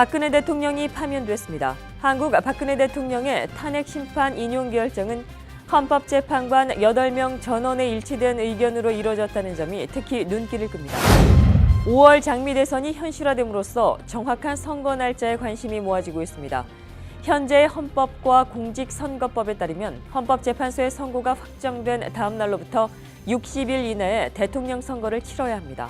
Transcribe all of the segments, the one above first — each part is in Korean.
박근혜 대통령이 파면됐습니다. 한국 박근혜 대통령의 탄핵 심판 인용 결정은 헌법재판관 8명 전원의 일치된 의견으로 이뤄졌다는 점이 특히 눈길을 끕니다. 5월 장미 대선이 현실화됨으로써 정확한 선거 날짜에 관심이 모아지고 있습니다. 현재 헌법과 공직선거법에 따르면 헌법재판소의 선고가 확정된 다음 날로부터 60일 이내에 대통령 선거를 치러야 합니다.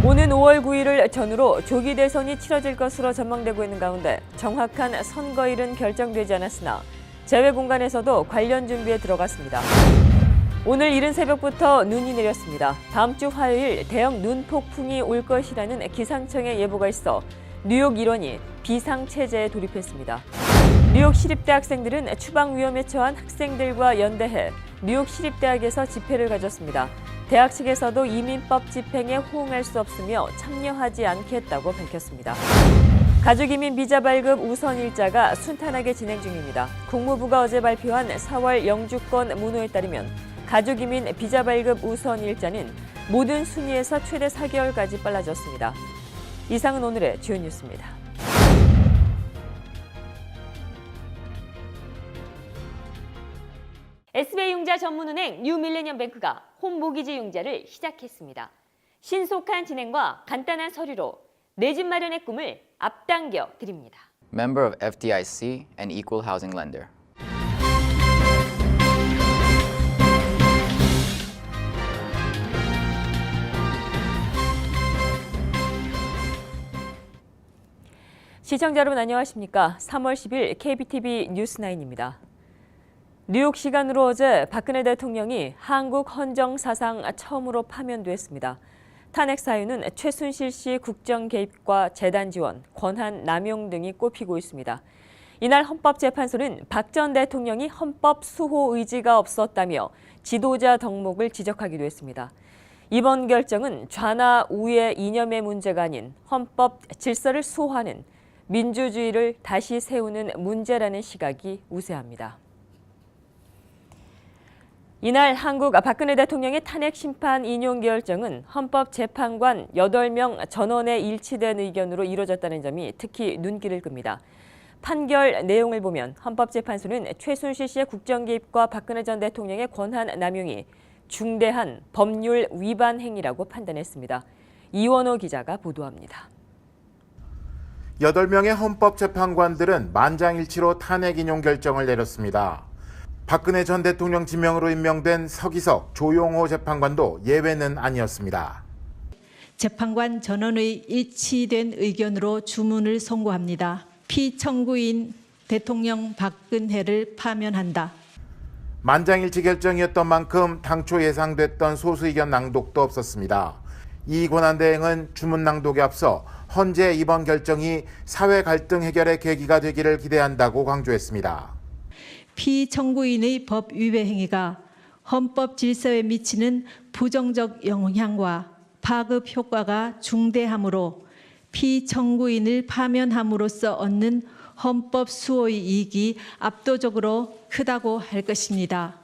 오는 5월 9일을 전후로 조기 대선이 치러질 것으로 전망되고 있는 가운데 정확한 선거일은 결정되지 않았으나 재외 공간에서도 관련 준비에 들어갔습니다. 오늘 이른 새벽부터 눈이 내렸습니다. 다음 주 화요일 대형 눈폭풍이 올 것이라는 기상청의 예보가 있어 뉴욕 일원이 비상체제에 돌입했습니다. 뉴욕 시립대 학생들은 추방 위험에 처한 학생들과 연대해 뉴욕 시립대학에서 집회를 가졌습니다. 대학 측에서도 이민법 집행에 호응할 수 없으며 참여하지 않겠다고 밝혔습니다. 가족이민 비자 발급 우선 일자가 순탄하게 진행 중입니다. 국무부가 어제 발표한 4월 영주권 문호에 따르면 가족이민 비자 발급 우선 일자는 모든 순위에서 최대 4개월까지 빨라졌습니다. 이상은 오늘의 주요 뉴스입니다. SBI융자 전문은행 뉴밀레니엄뱅크가 홈모기지 융자를 시작했습니다. 신속한 진행과 간단한 서류로 내 집 마련의 꿈을 앞당겨 드립니다. Member of FDIC and Equal Housing Lender. 시청자 여러분 안녕하십니까? 3월 10일 KBTV 뉴스9입니다. 뉴욕 시간으로 어제 박근혜 대통령이 한국 헌정 사상 처음으로 파면됐습니다. 탄핵 사유는 최순실 씨 국정 개입과 재단 지원, 권한 남용 등이 꼽히고 있습니다. 이날 헌법재판소는 박 전 대통령이 헌법 수호 의지가 없었다며 지도자 덕목을 지적하기도 했습니다. 이번 결정은 좌나 우의 이념의 문제가 아닌 헌법 질서를 수호하는 민주주의를 다시 세우는 문제라는 시각이 우세합니다. 이날 한국 박근혜 대통령의 탄핵 심판 인용 결정은 헌법재판관 8명 전원의 일치된 의견으로 이뤄졌다는 점이 특히 눈길을 끕니다. 판결 내용을 보면 헌법재판소는 최순실 씨의 국정 개입과 박근혜 전 대통령의 권한 남용이 중대한 법률 위반 행위라고 판단했습니다. 이원호 기자가 보도합니다. 8명의 헌법재판관들은 만장일치로 탄핵 인용 결정을 내렸습니다. 박근혜 전 대통령 지명으로 임명된 서기석, 조용호 재판관도 예외는 아니었습니다. 재판관 전원의 일치된 의견으로 주문을 선고합니다. 피청구인 대통령 박근혜를 파면한다. 만장일치 결정이었던 만큼 당초 예상됐던 소수 의견 낭독도 없었습니다. 이 권한대행은 주문 낭독에 앞서 헌재 이번 결정이 사회 갈등 해결의 계기가 되기를 기대한다고 강조했습니다. 피청구인의 법 위배 행위가 헌법 질서에 미치는 부정적 영향과 파급 효과가 중대하므로 피청구인을 파면함으로써 얻는 헌법 수호의 이익이 압도적으로 크다고 할 것입니다.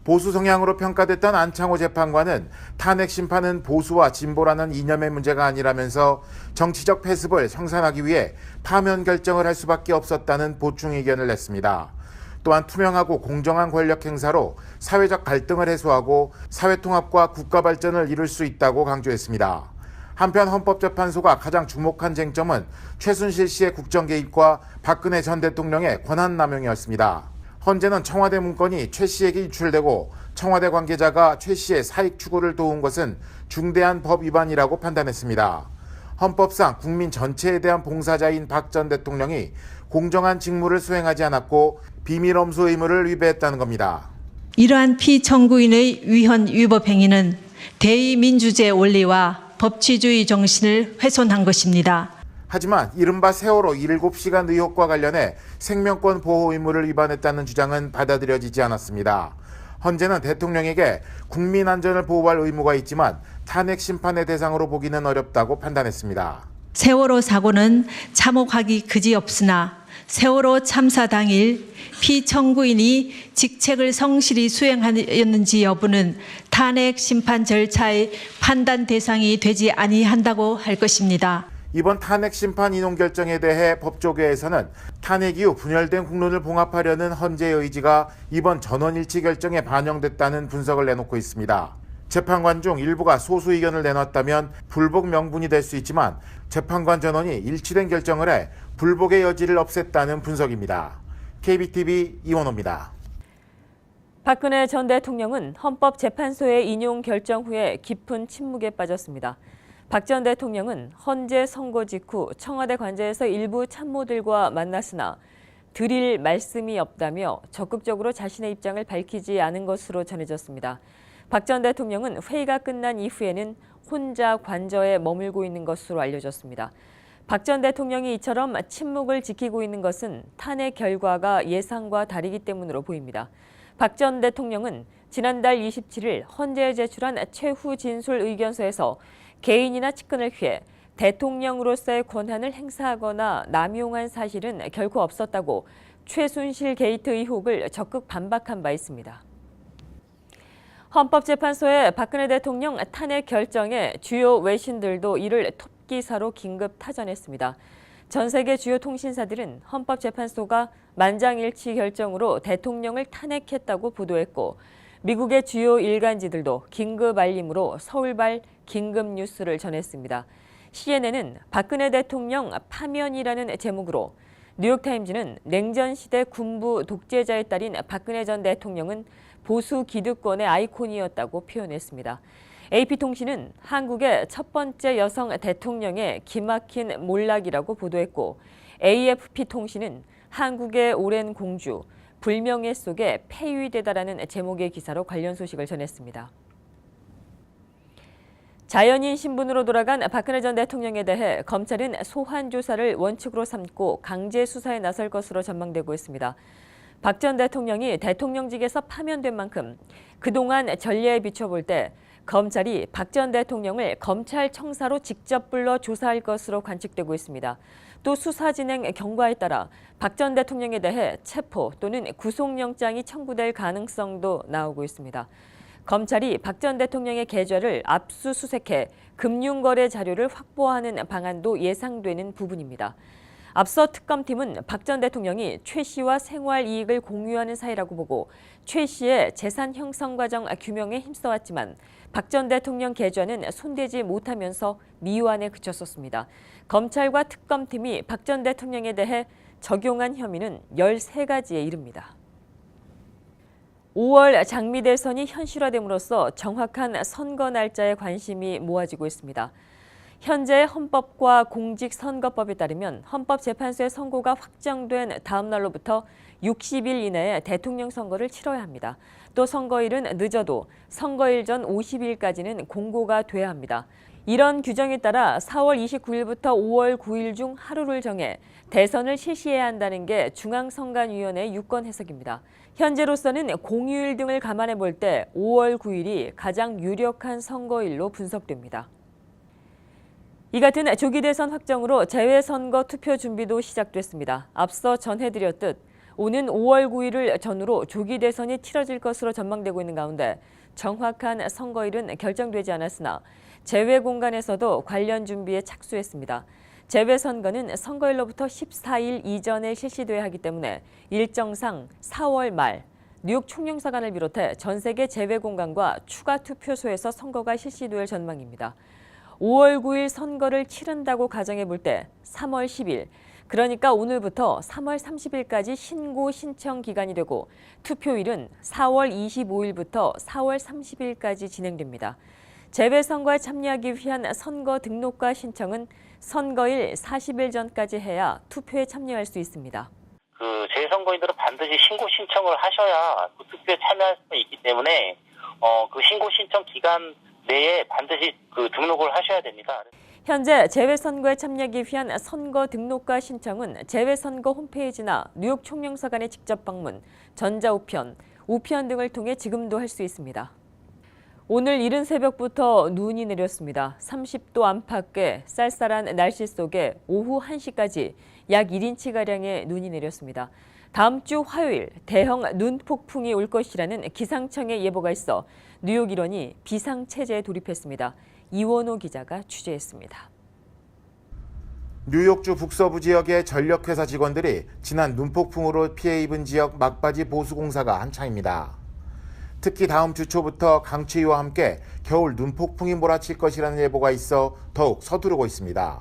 보수 성향으로 평가됐던 안창호 재판관은 탄핵 심판은 보수와 진보라는 이념의 문제가 아니라면서 정치적 패습을 청산하기 위해 파면 결정을 할 수밖에 없었다는 보충 의견을 냈습니다. 또한 투명하고 공정한 권력 행사로 사회적 갈등을 해소하고 사회통합과 국가 발전을 이룰 수 있다고 강조했습니다. 한편 헌법재판소가 가장 주목한 쟁점은 최순실 씨의 국정 개입과 박근혜 전 대통령의 권한 남용이었습니다. 헌재는 청와대 문건이 최 씨에게 유출되고 청와대 관계자가 최 씨의 사익 추구를 도운 것은 중대한 법 위반이라고 판단했습니다. 헌법상 국민 전체에 대한 봉사자인 박 전 대통령이 공정한 직무를 수행하지 않았고 비밀엄수 의무를 위배했다는 겁니다. 이러한 피청구인의 위헌 위법 행위는 대의민주주의 원리와 법치주의 정신을 훼손한 것입니다. 하지만 이른바 세월호 7시간 의혹과 관련해 생명권 보호 의무를 위반했다는 주장은 받아들여지지 않았습니다. 헌재는 대통령에게 국민 안전을 보호할 의무가 있지만 탄핵 심판의 대상으로 보기는 어렵다고 판단했습니다. 세월호 사고는 참혹하기 그지없으나 세월호 참사 당일 피청구인이 직책을 성실히 수행하였는지 여부는 탄핵 심판 절차의 판단 대상이 되지 아니한다고 할 것입니다. 이번 탄핵 심판 인용 결정에 대해 법조계에서는 탄핵 이후 분열된 국론을 봉합하려는 헌재의 의지가 이번 전원 일치 결정에 반영됐다는 분석을 내놓고 있습니다. 재판관 중 일부가 소수 의견을 내놨다면 불복 명분이 될 수 있지만 재판관 전원이 일치된 결정을 해 불복의 여지를 없앴다는 분석입니다. KBTV 이원호입니다. 박근혜 전 대통령은 헌법재판소의 인용 결정 후에 깊은 침묵에 빠졌습니다. 박 전 대통령은 헌재 선고 직후 청와대 관저에서 일부 참모들과 만났으나 드릴 말씀이 없다며 적극적으로 자신의 입장을 밝히지 않은 것으로 전해졌습니다. 박 전 대통령은 회의가 끝난 이후에는 혼자 관저에 머물고 있는 것으로 알려졌습니다. 박 전 대통령이 이처럼 침묵을 지키고 있는 것은 탄핵 결과가 예상과 다르기 때문으로 보입니다. 박 전 대통령은 지난달 27일 헌재에 제출한 최후 진술 의견서에서 개인이나 측근을 피해 대통령으로서의 권한을 행사하거나 남용한 사실은 결코 없었다고 최순실 게이트 의혹을 적극 반박한 바 있습니다. 헌법재판소의 박근혜 대통령 탄핵 결정에 주요 외신들도 이를 톱기사로 긴급 타전했습니다. 전 세계 주요 통신사들은 헌법재판소가 만장일치 결정으로 대통령을 탄핵했다고 보도했고 미국의 주요 일간지들도 긴급 알림으로 서울발 긴급 뉴스를 전했습니다. CNN은 박근혜 대통령 파면이라는 제목으로, 뉴욕타임즈는 냉전시대 군부 독재자의 딸인 박근혜 전 대통령은 보수 기득권의 아이콘이었다고 표현했습니다. AP통신은 한국의 첫 번째 여성 대통령의 기막힌 몰락이라고 보도했고, AFP통신은 한국의 오랜 공주, 불명예 속에 폐위되다라는 제목의 기사로 관련 소식을 전했습니다. 자연인 신분으로 돌아간 박근혜 전 대통령에 대해 검찰은 소환 조사를 원칙으로 삼고 강제 수사에 나설 것으로 전망되고 있습니다. 박 전 대통령이 대통령직에서 파면된 만큼 그동안 전례에 비춰볼 때 검찰이 박 전 대통령을 검찰청사로 직접 불러 조사할 것으로 관측되고 있습니다. 또 수사 진행 경과에 따라 박 전 대통령에 대해 체포 또는 구속영장이 청구될 가능성도 나오고 있습니다. 검찰이 박 전 대통령의 계좌를 압수수색해 금융거래 자료를 확보하는 방안도 예상되는 부분입니다. 앞서 특검팀은 박 전 대통령이 최 씨와 생활 이익을 공유하는 사이라고 보고 최 씨의 재산 형성 과정 규명에 힘써왔지만 박 전 대통령 계좌는 손대지 못하면서 미완에 그쳤었습니다. 검찰과 특검팀이 박 전 대통령에 대해 적용한 혐의는 13가지에 이릅니다. 5월 장미 대선이 현실화됨으로써 정확한 선거 날짜에 관심이 모아지고 있습니다. 현재 헌법과 공직선거법에 따르면 헌법재판소의 선고가 확정된 다음 날로부터 60일 이내에 대통령 선거를 치러야 합니다. 또 선거일은 늦어도 선거일 전 50일까지는 공고가 돼야 합니다. 이런 규정에 따라 4월 29일부터 5월 9일 중 하루를 정해 대선을 실시해야 한다는 게 중앙선관위원회의 유권 해석입니다. 현재로서는 공휴일 등을 감안해 볼 때 5월 9일이 가장 유력한 선거일로 분석됩니다. 이 같은 조기 대선 확정으로 재외선거 투표 준비도 시작됐습니다. 앞서 전해드렸듯 오는 5월 9일을 전후로 조기 대선이 치러질 것으로 전망되고 있는 가운데 정확한 선거일은 결정되지 않았으나 재외 공간에서도 관련 준비에 착수했습니다. 재외선거는 선거일로부터 14일 이전에 실시돼야 하기 때문에 일정상 4월 말 뉴욕 총영사관을 비롯해 전 세계 재외 공간과 추가 투표소에서 선거가 실시될 전망입니다. 5월 9일 선거를 치른다고 가정해 볼 때 3월 10일, 그러니까 오늘부터 3월 30일까지 신고 신청 기간이 되고 투표일은 4월 25일부터 4월 30일까지 진행됩니다. 재외선거에 참여하기 위한 선거 등록과 신청은 선거일 40일 전까지 해야 투표에 참여할 수 있습니다. 재선거인들은 반드시 신고 신청을 하셔야 투표에 참여할 수 있기 때문에 신고 신청 기간 내에 반드시 등록을 하셔야 됩니다. 현재 재외선거에 참여하기 위한 선거 등록과 신청은 재외선거 홈페이지나 뉴욕 총영사관에 직접 방문, 전자우편, 우편 등을 통해 지금도 할 수 있습니다. 오늘 이른 새벽부터 눈이 내렸습니다. 30도 안팎의 쌀쌀한 날씨 속에 오후 1시까지 약 1인치가량의 눈이 내렸습니다. 다음 주 화요일 대형 눈폭풍이 올 것이라는 기상청의 예보가 있어 뉴욕 일원이 비상체제에 돌입했습니다. 이원호 기자가 취재했습니다. 뉴욕주 북서부 지역의 전력회사 직원들이 지난 눈폭풍으로 피해 입은 지역 막바지 보수공사가 한창입니다. 특히 다음 주 초부터 강추위와 함께 겨울 눈폭풍이 몰아칠 것이라는 예보가 있어 더욱 서두르고 있습니다.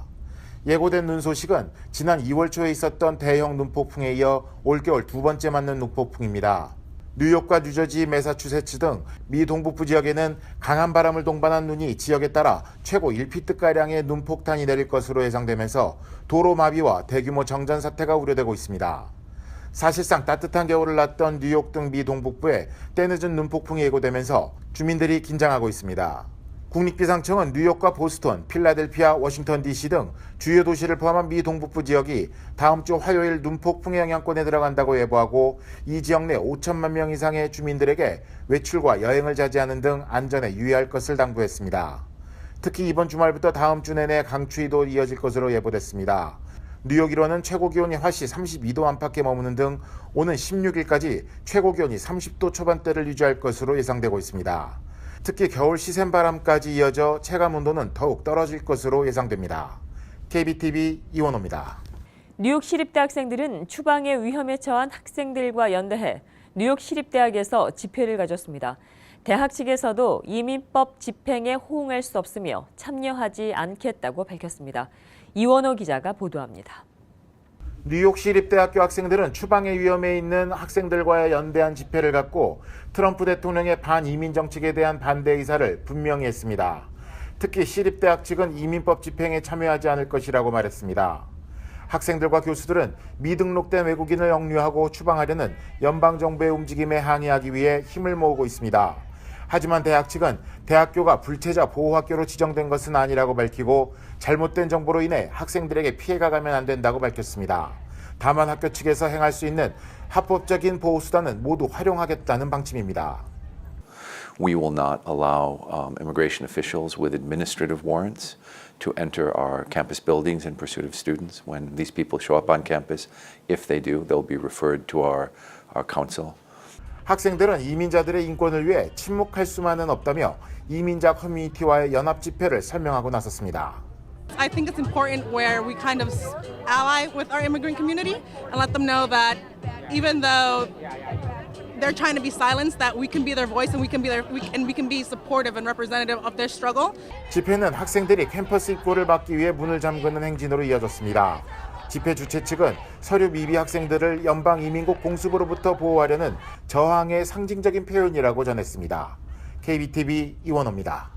예고된 눈 소식은 지난 2월 초에 있었던 대형 눈폭풍에 이어 올겨울 두 번째 맞는 눈폭풍입니다. 뉴욕과 뉴저지, 매사추세츠 등 미 동북부 지역에는 강한 바람을 동반한 눈이 지역에 따라 최고 1피트가량의 눈폭탄이 내릴 것으로 예상되면서 도로 마비와 대규모 정전 사태가 우려되고 있습니다. 사실상 따뜻한 겨울을 났던 뉴욕 등 미 동북부에 때늦은 눈폭풍이 예고되면서 주민들이 긴장하고 있습니다. 국립기상청은 뉴욕과 보스턴, 필라델피아, 워싱턴 DC 등 주요 도시를 포함한 미 동북부 지역이 다음 주 화요일 눈폭풍의 영향권에 들어간다고 예보하고 이 지역 내 5천만 명 이상의 주민들에게 외출과 여행을 자제하는 등 안전에 유의할 것을 당부했습니다. 특히 이번 주말부터 다음 주 내내 강추위도 이어질 것으로 예보됐습니다. 뉴욕 일원은 최고 기온이 화씨 32도 안팎에 머무는 등 오는 16일까지 최고 기온이 30도 초반대를 유지할 것으로 예상되고 있습니다. 특히 겨울 시샘바람까지 이어져 체감 온도는 더욱 떨어질 것으로 예상됩니다. KBTV 이원호입니다. 뉴욕 시립대 학생들은 추방의 위험에 처한 학생들과 연대해 뉴욕 시립대학에서 집회를 가졌습니다. 대학 측에서도 이민법 집행에 호응할 수 없으며 참여하지 않겠다고 밝혔습니다. 이원호 기자가 보도합니다. 뉴욕 시립대학교 학생들은 추방의 위험에 있는 학생들과의 연대한 집회를 갖고 트럼프 대통령의 반이민 정책에 대한 반대 의사를 분명히 했습니다. 특히 시립대학 측은 이민법 집행에 참여하지 않을 것이라고 말했습니다. 학생들과 교수들은 미등록된 외국인을 억류하고 추방하려는 연방정부의 움직임에 항의하기 위해 힘을 모으고 있습니다. 하지만 대학 측은 대학교가 불체자 보호학교로 지정된 것은 아니라고 밝히고 잘못된 정보로 인해 학생들에게 피해가 가면 안 된다고 밝혔습니다. 다만 학교 측에서 행할 수 있는 합법적인 보호수단은 모두 활용하겠다는 방침입니다. We will not allow immigration officials with administrative warrants to enter our campus buildings in pursuit of students. When these people show up on campus, if they do, they'll be referred to our council. 학생들은 이민자들의 인권을 위해 침묵할 수만은 없다며 이민자 커뮤니티와의 연합 집회를 설명하고 나섰습니다. I think it's important where we kind of ally with our immigrant community and let them know that even though they're trying to be silenced, that we can be their voice and we can be supportive and representative of their struggle. 집회는 학생들이 캠퍼스 입구를 막기 위해 문을 잠그는 행진으로 이어졌습니다. 집회 주최 측은 서류 미비 학생들을 연방이민국 공수부로부터 보호하려는 저항의 상징적인 표현이라고 전했습니다. KBTV 이원호입니다.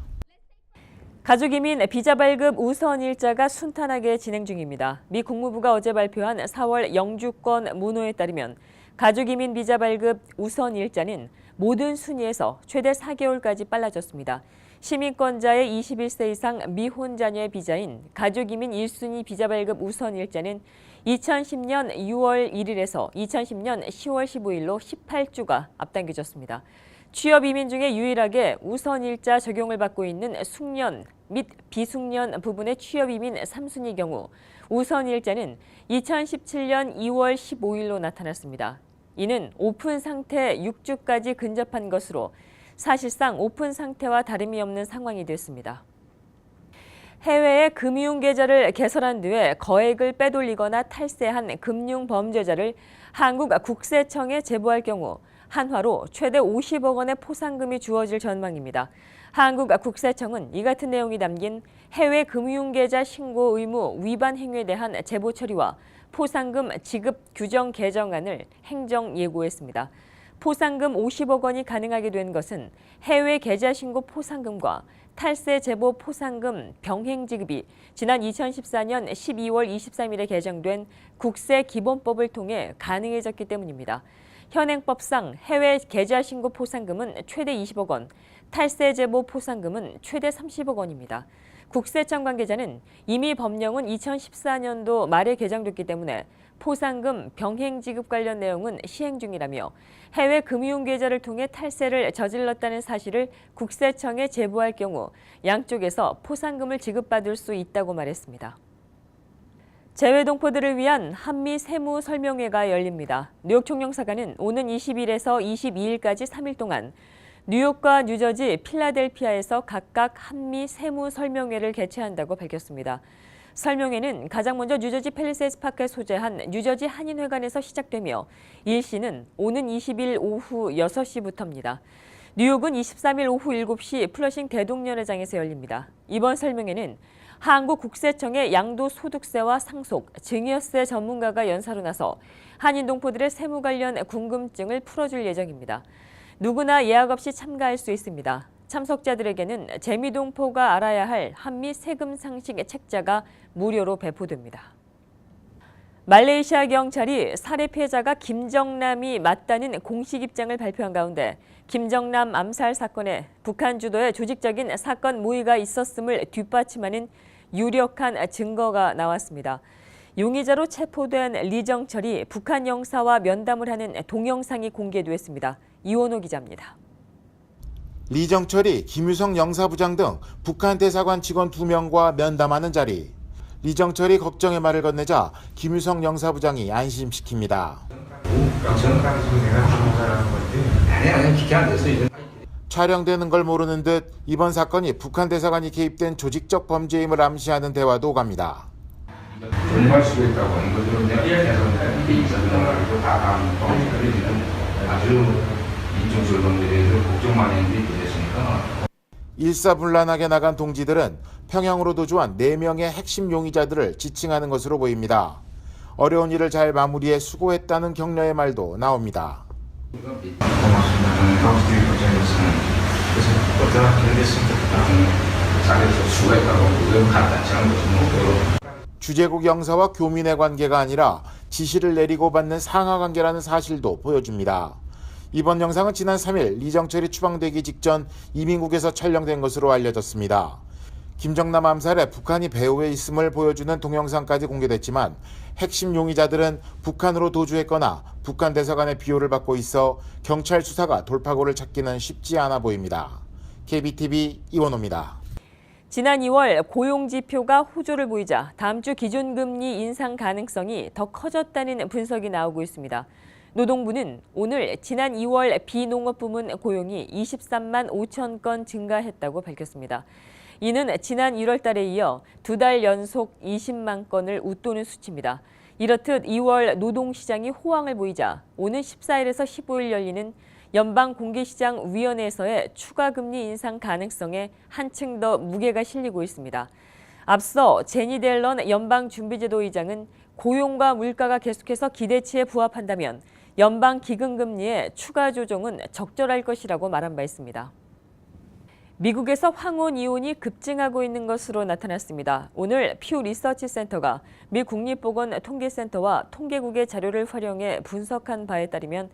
가족이민 비자 발급 우선 일자가 순탄하게 진행 중입니다. 미 국무부가 어제 발표한 4월 영주권 문호에 따르면 가족이민 비자 발급 우선 일자는 모든 순위에서 최대 4개월까지 빨라졌습니다. 시민권자의 21세 이상 미혼 자녀의 비자인 가족이민 1순위 비자 발급 우선 일자는 2010년 6월 1일에서 2010년 10월 15일로 18주가 앞당겨졌습니다. 취업 이민 중에 유일하게 우선 일자 적용을 받고 있는 숙련 및 비숙련 부분의 취업 이민 3순위 경우 우선 일자는 2017년 2월 15일로 나타났습니다. 이는 오픈 상태 6주까지 근접한 것으로 사실상 오픈 상태와 다름이 없는 상황이 됐습니다. 해외에 금융계좌를 개설한 뒤에 거액을 빼돌리거나 탈세한 금융범죄자를 한국 국세청에 제보할 경우 한화로 최대 50억 원의 포상금이 주어질 전망입니다. 한국 국세청은 이 같은 내용이 담긴 해외 금융계좌 신고 의무 위반 행위에 대한 제보 처리와 포상금 지급 규정 개정안을 행정 예고했습니다. 포상금 50억 원이 가능하게 된 것은 해외 계좌 신고 포상금과 탈세 제보 포상금 병행 지급이 지난 2014년 12월 23일에 개정된 국세기본법을 통해 가능해졌기 때문입니다. 현행법상 해외 계좌 신고 포상금은 최대 20억 원, 탈세 제보 포상금은 최대 30억 원입니다. 국세청 관계자는 이미 법령은 2014년도 말에 개정됐기 때문에 포상금 병행 지급 관련 내용은 시행 중이라며 해외 금융계좌를 통해 탈세를 저질렀다는 사실을 국세청에 제보할 경우 양쪽에서 포상금을 지급받을 수 있다고 말했습니다. 재외동포들을 위한 한미 세무 설명회가 열립니다. 뉴욕 총영사관은 오는 20일에서 22일까지 3일 동안 뉴욕과 뉴저지, 필라델피아에서 각각 한미 세무 설명회를 개최한다고 밝혔습니다. 설명회는 가장 먼저 뉴저지 팰리세이드 파크에 소재한 뉴저지 한인회관에서 시작되며 일시는 오는 20일 오후 6시부터입니다. 뉴욕은 23일 오후 7시 플러싱 대동연회장에서 열립니다. 이번 설명회는 한국국세청의 양도소득세와 상속, 증여세 전문가가 연사로 나서 한인 동포들의 세무 관련 궁금증을 풀어줄 예정입니다. 누구나 예약 없이 참가할 수 있습니다. 참석자들에게는 재미동포가 알아야 할 한미 세금 상식 책자가 무료로 배포됩니다. 말레이시아 경찰이 살해 피해자가 김정남이 맞다는 공식 입장을 발표한 가운데 김정남 암살 사건에 북한 주도의 조직적인 사건 모의가 있었음을 뒷받침하는 유력한 증거가 나왔습니다. 용의자로 체포된 리정철이 북한 영사와 면담을 하는 동영상이 공개됐습니다. 이원호 기자입니다. 리정철이 김유성 영사부장 등 북한 대사관 직원 2명과 면담하는 자리. 리정철이 걱정의 말을 건네자 김유성 영사부장이 안심시킵니다. 촬영되는 걸 모르는 듯 이번 사건이 북한 대사관이 개입된 조직적 범죄임을 암시하는 대화도 오갑니다. 전할 수 있다고 하는 것들은 내가 이게 있었던 걸 다 아주 인증설명에 대해서 걱정 많이 했는데 됐으니까. 일사불란하게 나간 동지들은 평양으로 도주한 4명의 핵심 용의자들을 지칭하는 것으로 보입니다. 어려운 일을 잘 마무리해 수고했다는 격려의 말도 나옵니다. 고맙습니다. 가우스들이 걱정했으면 그래서 어떻게 견뎠으면 잘해서 수고했다고 그건 간단치 않은 것은 주재국 영사와 교민의 관계가 아니라 지시를 내리고 받는 상하 관계라는 사실도 보여줍니다. 이번 영상은 지난 3일 리정철이 추방되기 직전 이민국에서 촬영된 것으로 알려졌습니다. 김정남 암살에 북한이 배후에 있음을 보여주는 동영상까지 공개됐지만 핵심 용의자들은 북한으로 도주했거나 북한 대사관의 비호를 받고 있어 경찰 수사가 돌파구를 찾기는 쉽지 않아 보입니다. KBTV 이원호입니다. 지난 2월 고용지표가 호조를 보이자 다음 주 기준금리 인상 가능성이 더 커졌다는 분석이 나오고 있습니다. 노동부는 오늘 지난 2월 비농업 부문 고용이 23만 5천 건 증가했다고 밝혔습니다. 이는 지난 1월 달에 이어 2달 연속 20만 건을 웃도는 수치입니다. 이렇듯 2월 노동시장이 호황을 보이자 오는 14일에서 15일 열리는 연방공개시장위원회에서의 추가금리 인상 가능성에 한층 더 무게가 실리고 있습니다. 앞서 제니 델런 연방준비제도 의장은 고용과 물가가 계속해서 기대치에 부합한다면 연방기금금리의 추가 조정은 적절할 것이라고 말한 바 있습니다. 미국에서 황혼 이혼이 급증하고 있는 것으로 나타났습니다. 오늘 퓨 리서치 센터가 미 국립보건통계센터와 통계국의 자료를 활용해 분석한 바에 따르면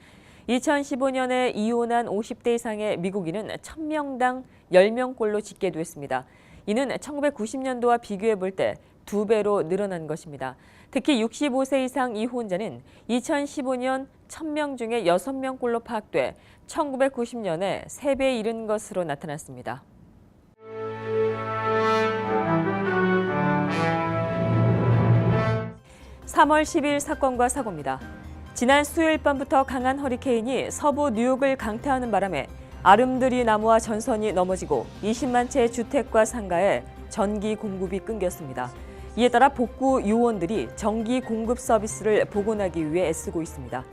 2015년에 이혼한 50대 이상의 미국인은 1000명당 10명꼴로 집계됐습니다. 이는 1990년도와 비교해 볼 때 2배로 늘어난 것입니다. 특히 65세 이상 이혼자는 2015년 1000명 중에 6명꼴로 파악돼 1990년에 3배에 이른 것으로 나타났습니다. (3월 10일) 사건과 사고입니다. 지난 수요일 밤부터 강한 허리케인이 서부 뉴욕을 강타하는 바람에 아름드리 나무와 전선이 넘어지고 20만 채의 주택과 상가에 전기 공급이 끊겼습니다. 이에 따라 복구 요원들이 전기 공급 서비스를 복원하기 위해 애쓰고 있습니다.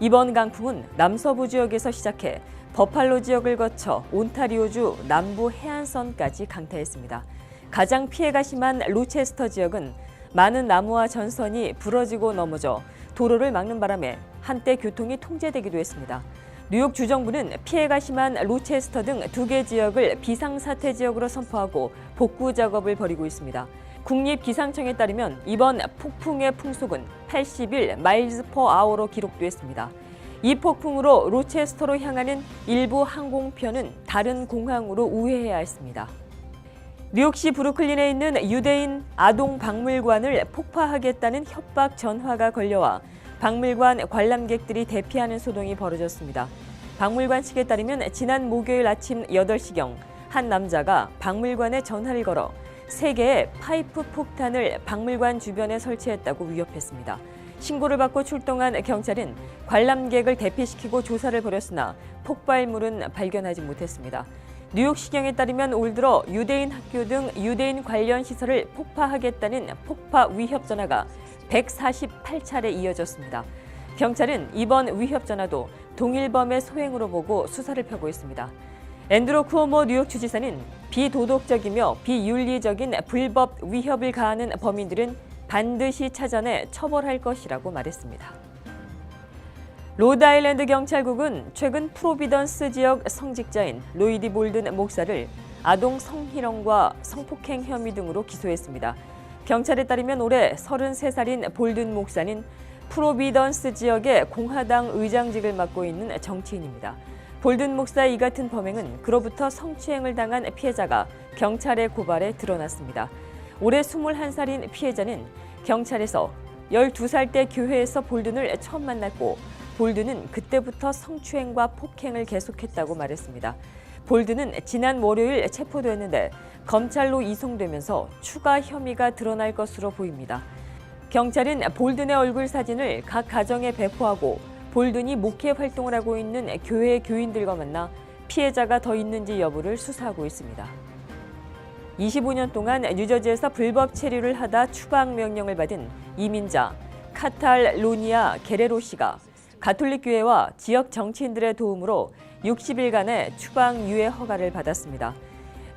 이번 강풍은 남서부 지역에서 시작해 버팔로 지역을 거쳐 온타리오주 남부 해안선까지 강타했습니다. 가장 피해가 심한 로체스터 지역은 많은 나무와 전선이 부러지고 넘어져 도로를 막는 바람에 한때 교통이 통제되기도 했습니다. 뉴욕 주정부는 피해가 심한 로체스터 등 2개 지역을 비상사태 지역으로 선포하고 복구 작업을 벌이고 있습니다. 국립기상청에 따르면 이번 폭풍의 풍속은 81 마일즈 퍼 아워로 기록됐습니다. 이 폭풍으로 로체스터로 향하는 일부 항공편은 다른 공항으로 우회해야 했습니다. 뉴욕시 브루클린에 있는 유대인 아동 박물관을 폭파하겠다는 협박 전화가 걸려와 박물관 관람객들이 대피하는 소동이 벌어졌습니다. 박물관 측에 따르면 지난 목요일 아침 8시경 한 남자가 박물관에 전화를 걸어 3개의 파이프 폭탄을 박물관 주변에 설치했다고 위협했습니다. 신고를 받고 출동한 경찰은 관람객을 대피시키고 조사를 벌였으나 폭발물은 발견하지 못했습니다. 뉴욕시경에 따르면 올 들어 유대인 학교 등 유대인 관련 시설을 폭파하겠다는 폭파 위협 전화가 148차례 이어졌습니다. 경찰은 이번 위협 전화도 동일범의 소행으로 보고 수사를 펴고 있습니다. 앤드루 쿠오모 뉴욕 주지사는 비도덕적이며 비윤리적인 불법 위협을 가하는 범인들은 반드시 찾아내 처벌할 것이라고 말했습니다. 로드아일랜드 경찰국은 최근 프로비던스 지역 성직자인 로이디 볼든 목사를 아동 성희롱과 성폭행 혐의 등으로 기소했습니다. 경찰에 따르면 올해 33살인 볼든 목사는 프로비던스 지역의 공화당 의장직을 맡고 있는 정치인입니다. 볼든 목사의 이 같은 범행은 그로부터 성추행을 당한 피해자가 경찰의 고발에 드러났습니다. 올해 21살인 피해자는 경찰에서 12살 때 교회에서 볼든을 처음 만났고 볼든은 그때부터 성추행과 폭행을 계속했다고 말했습니다. 볼든은 지난 월요일 체포됐는데 검찰로 이송되면서 추가 혐의가 드러날 것으로 보입니다. 경찰은 볼든의 얼굴 사진을 각 가정에 배포하고 볼든이 목회 활동을 하고 있는 교회 교인들과 만나 피해자가 더 있는지 여부를 수사하고 있습니다. 25년 동안 뉴저지에서 불법 체류를 하다 추방 명령을 받은 이민자 카탈로니아 게레로 씨가 가톨릭 교회와 지역 정치인들의 도움으로 60일간의 추방 유예 허가를 받았습니다.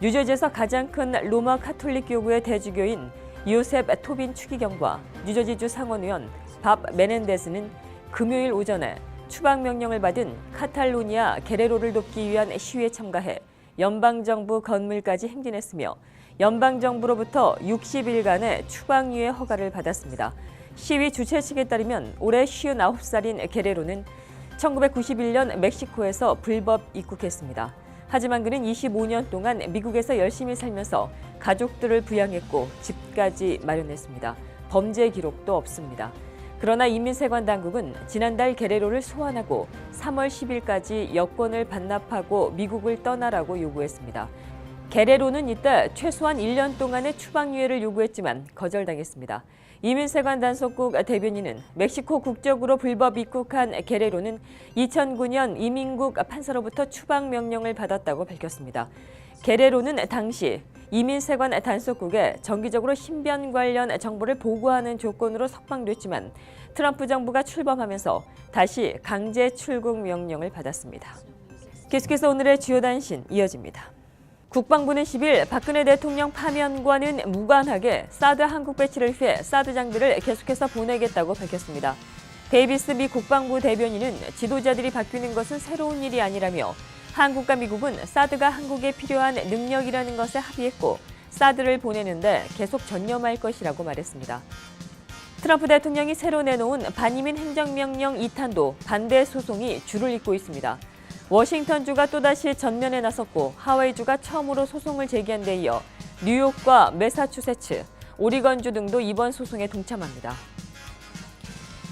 뉴저지에서 가장 큰 로마 가톨릭 교구의 대주교인 요셉 토빈 추기경과 뉴저지주 상원의원 밥 메넨데스는 금요일 오전에 추방 명령을 받은 카탈로니아 게레로를 돕기 위한 시위에 참가해 연방정부 건물까지 행진했으며 연방정부로부터 60일간의 추방유예 허가를 받았습니다. 시위 주최 측에 따르면 올해 59살인 게레로는 1991년 멕시코에서 불법 입국했습니다. 하지만 그는 25년 동안 미국에서 열심히 살면서 가족들을 부양했고 집까지 마련했습니다. 범죄 기록도 없습니다. 그러나 이민세관 당국은 지난달 게레로를 소환하고 3월 10일까지 여권을 반납하고 미국을 떠나라고 요구했습니다. 게레로는 이때 최소한 1년 동안의 추방유예를 요구했지만 거절당했습니다. 이민세관 단속국 대변인은 멕시코 국적으로 불법 입국한 게레로는 2009년 이민국 판사로부터 추방 명령을 받았다고 밝혔습니다. 게레로는 당시 이민세관 단속국에 정기적으로 신변 관련 정보를 보고하는 조건으로 석방됐지만 트럼프 정부가 출범하면서 다시 강제 출국 명령을 받았습니다. 계속해서 오늘의 주요 단신 이어집니다. 국방부는 10일 박근혜 대통령 파면과는 무관하게 사드 한국 배치를 위해 사드 장비를 계속해서 보내겠다고 밝혔습니다. 데이비스 미 국방부 대변인은 지도자들이 바뀌는 것은 새로운 일이 아니라며 한국과 미국은 사드가 한국에 필요한 능력이라는 것에 합의했고 사드를 보내는데 계속 전념할 것이라고 말했습니다. 트럼프 대통령이 새로 내놓은 반이민 행정명령 2탄도 반대 소송이 줄을 잇고 있습니다. 워싱턴주가 또다시 전면에 나섰고 하와이주가 처음으로 소송을 제기한 데 이어 뉴욕과 매사추세츠, 오리건주 등도 이번 소송에 동참합니다.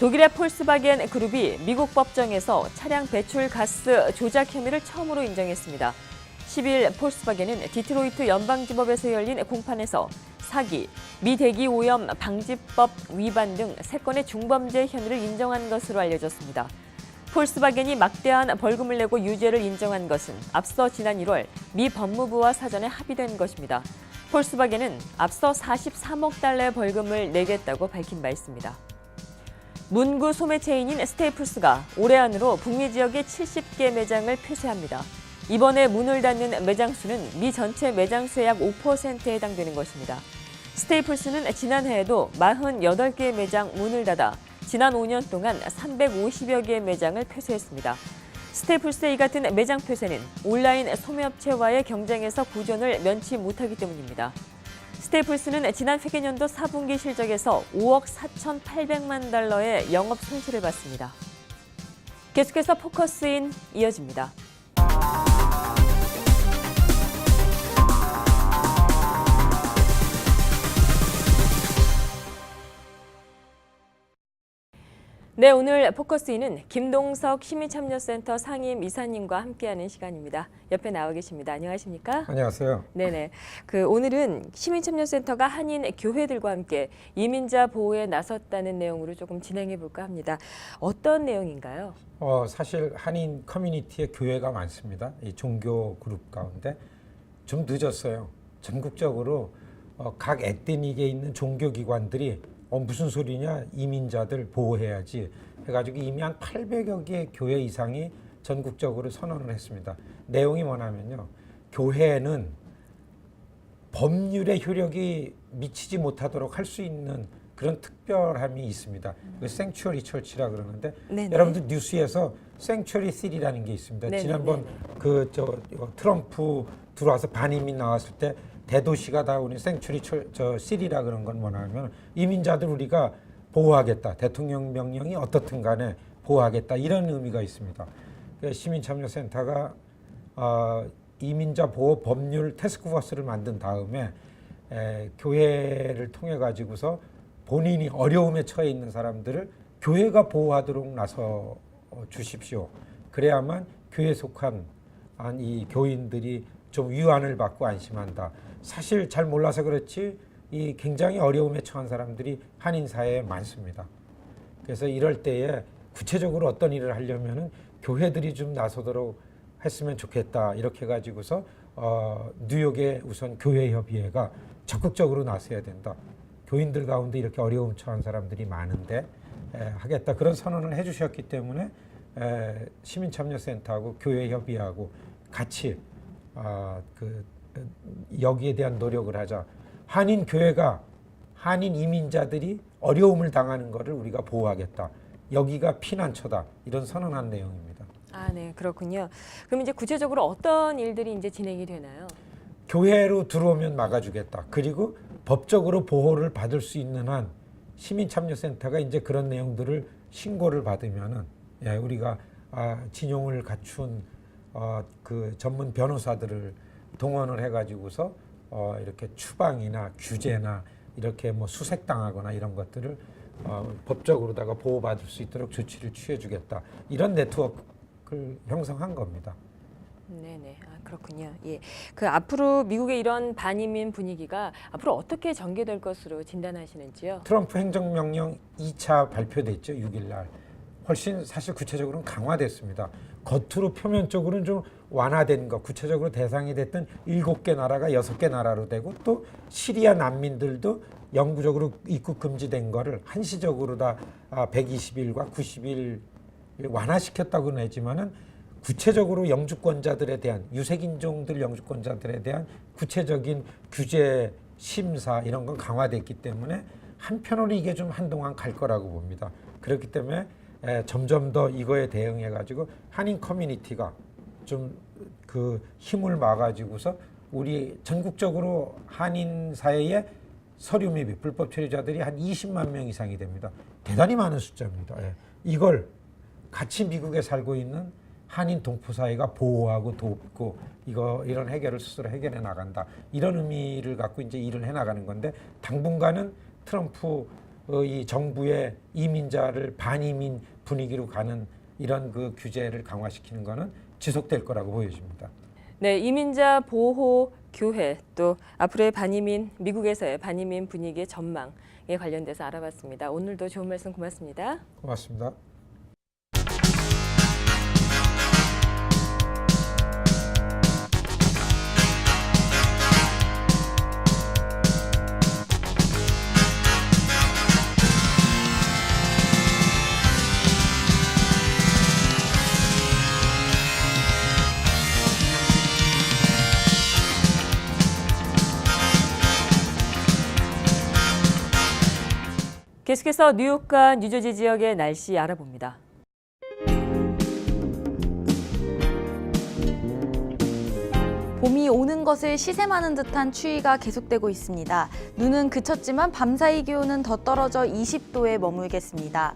독일의 폴스바겐 그룹이 미국 법정에서 차량 배출 가스 조작 혐의를 처음으로 인정했습니다. 10일 폴스바겐은 디트로이트 연방지법에서 열린 공판에서 사기, 미대기 오염 방지법 위반 등 3건의 중범죄 혐의를 인정한 것으로 알려졌습니다. 폴스바겐이 막대한 벌금을 내고 유죄를 인정한 것은 앞서 지난 1월 미 법무부와 사전에 합의된 것입니다. 폴스바겐은 앞서 43억 달러의 벌금을 내겠다고 밝힌 바 있습니다. 문구 소매 체인인 스테이플스가 올해 안으로 북미 지역의 70개 매장을 폐쇄합니다. 이번에 문을 닫는 매장 수는 미 전체 매장 수의 약 5%에 해당되는 것입니다. 스테이플스는 지난해에도 48개의 매장 문을 닫아 지난 5년 동안 350여 개의 매장을 폐쇄했습니다. 스테이플스의 이 같은 매장 폐쇄는 온라인 소매업체와의 경쟁에서 구존을 면치 못하기 때문입니다. 스테이플스는 지난 회계년도 4분기 실적에서 5억 4,800만 달러의 영업 손실을 봤습니다. 계속해서 포커스인 이어집니다. 네, 오늘 포커스인은 김동석 시민참여센터 상임 이사님과 함께하는 시간입니다. 옆에 나와 계십니다. 안녕하십니까? 안녕하세요. 네네. 오늘은 시민참여센터가 한인 교회들과 함께 이민자 보호에 나섰다는 내용으로 조금 진행해 볼까 합니다. 어떤 내용인가요? 사실 한인 커뮤니티에 교회가 많습니다. 이 종교 그룹 가운데 좀 늦었어요. 전국적으로 각 에트닉에 있는 종교 기관들이 무슨 소리냐, 이민자들 보호해야지 해가지고 이미 한 800여 개의 교회 이상이 전국적으로 선언을 했습니다. 내용이 뭐냐면요, 교회는 법률의 효력이 미치지 못하도록 할 수 있는 그런 특별함이 있습니다. 그 생츄어리 처치라 그러는데, 네네. 여러분들 뉴스에서 생츄어리 시리라는 게 있습니다. 네네네. 지난번 트럼프 들어와서 반이민 나왔을 때 대도시가 다 우리 생츄리 시리라 그런 건 뭐냐면 이민자들 우리가 보호하겠다. 대통령 명령이 어떻든 간에 보호하겠다. 이런 의미가 있습니다. 시민참여센터가 이민자 보호 법률 태스크포스를 만든 다음에 교회를 통해 가지고서 본인이 어려움에 처해 있는 사람들을 교회가 보호하도록 나서 주십시오. 그래야만 교회에 속한 이 교인들이 좀 위안을 받고 안심한다. 사실 잘 몰라서 그렇지 이 굉장히 어려움에 처한 사람들이 한인 사회에 많습니다. 그래서 이럴 때에 구체적으로 어떤 일을 하려면은 교회들이 좀 나서도록 했으면 좋겠다. 이렇게 가지고서 뉴욕의 우선 교회협의회가 적극적으로 나서야 된다. 교인들 가운데 이렇게 어려움 처한 사람들이 많은데 하겠다. 그런 선언을 해주셨기 때문에 시민참여센터하고 교회협의회하고 같이 여기에 대한 노력을 하자. 한인 교회가 한인 이민자들이 어려움을 당하는 것을 우리가 보호하겠다. 여기가 피난처다. 이런 선언한 내용입니다. 아, 네, 그렇군요. 그럼 이제 구체적으로 어떤 일들이 이제 진행이 되나요? 교회로 들어오면 막아주겠다. 그리고 법적으로 보호를 받을 수 있는 한 시민참여센터가 이제 그런 내용들을 신고를 받으면은 우리가 진용을 갖춘 그 전문 변호사들을 동원을 해가지고서 이렇게 추방이나 규제나 이렇게 뭐 수색당하거나 이런 것들을 법적으로다가 보호받을 수 있도록 조치를 취해주겠다. 이런 네트워크를 형성한 겁니다. 네네, 그렇군요. 예, 앞으로 미국의 이런 반이민 분위기가 앞으로 어떻게 전개될 것으로 진단하시는지요? 트럼프 행정명령 2차 발표됐죠. 6일 날. 훨씬 사실 구체적으로는 강화됐습니다. 겉으로 표면적으로는 좀 완화된 것, 구체적으로 대상이 됐던 7개 나라가 6개 나라로 되고 또 시리아 난민들도 영구적으로 입국 금지된 거를 한시적으로 다 120일과 90일 완화시켰다고는 했지만은 구체적으로 영주권자들에 대한 유색인종들 영주권자들에 대한 구체적인 규제 심사 이런 건 강화됐기 때문에 한편으로 이게 좀 한동안 갈 거라고 봅니다. 그렇기 때문에 점점 더 이거에 대응해 가지고 한인 커뮤니티가 좀 그 힘을 막아지고서 우리 전국적으로 한인 사회에 서류 미비 불법 체류자들이 한 20만 명 이상이 됩니다. 대단히 많은 숫자입니다. 이걸 같이 미국에 살고 있는 한인 동포 사회가 보호하고 돕고 이런 해결을 스스로 해결해 나간다. 이런 의미를 갖고 이제 일을 해 나가는 건데 당분간은 트럼프 이 정부의 이민자를 반이민 분위기로 가는 이런 그 규제를 강화시키는 거는 지속될 거라고 보여집니다. 네, 이민자 보호 교회 또 앞으로의 반이민 미국에서의 반이민 분위기의 전망에 관련돼서 알아봤습니다. 오늘도 좋은 말씀 고맙습니다. 고맙습니다. 계속해서 뉴욕과 뉴저지 지역의 날씨 알아봅니다. 봄이 오는 것을 시샘하는 듯한 추위가 계속되고 있습니다. 눈은 그쳤지만 밤사이 기온은 더 떨어져 20도에 머물겠습니다.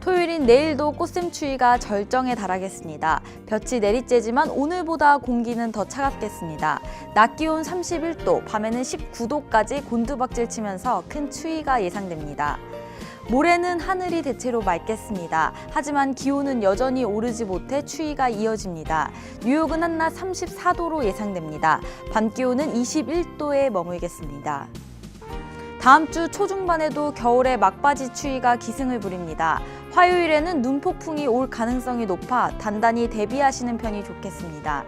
토요일인 내일도 꽃샘추위가 절정에 달하겠습니다. 볕이 내리쬐지만 오늘보다 공기는 더 차갑겠습니다. 낮 기온 31도, 밤에는 19도까지 곤두박질 치면서 큰 추위가 예상됩니다. 모레는 하늘이 대체로 맑겠습니다. 하지만 기온은 여전히 오르지 못해 추위가 이어집니다. 뉴욕은 한낮 34도로 예상됩니다. 밤 기온은 21도에 머물겠습니다. 다음 주 초중반에도 겨울의 막바지 추위가 기승을 부립니다. 화요일에는 눈폭풍이 올 가능성이 높아 단단히 대비하시는 편이 좋겠습니다.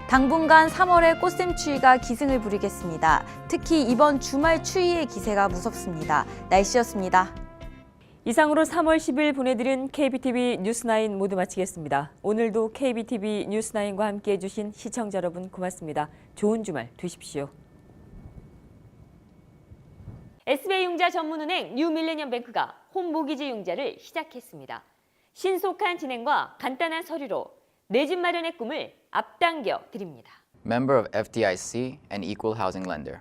당분간 3월의 꽃샘추위가 기승을 부리겠습니다. 특히 이번 주말 추위의 기세가 무섭습니다. 날씨였습니다. 이상으로 3월 10일 보내드린 KBTV 뉴스9 모두 마치겠습니다. 오늘도 KBTV 뉴스9과 함께해 주신 시청자 여러분 고맙습니다. 좋은 주말 되십시오. SBI융자 전문은행 뉴밀레니엄뱅크가 홈모기지 융자를 시작했습니다. 신속한 진행과 간단한 서류로 내 집 마련의 꿈을 앞당겨 드립니다. Member of FDIC and equal housing lender.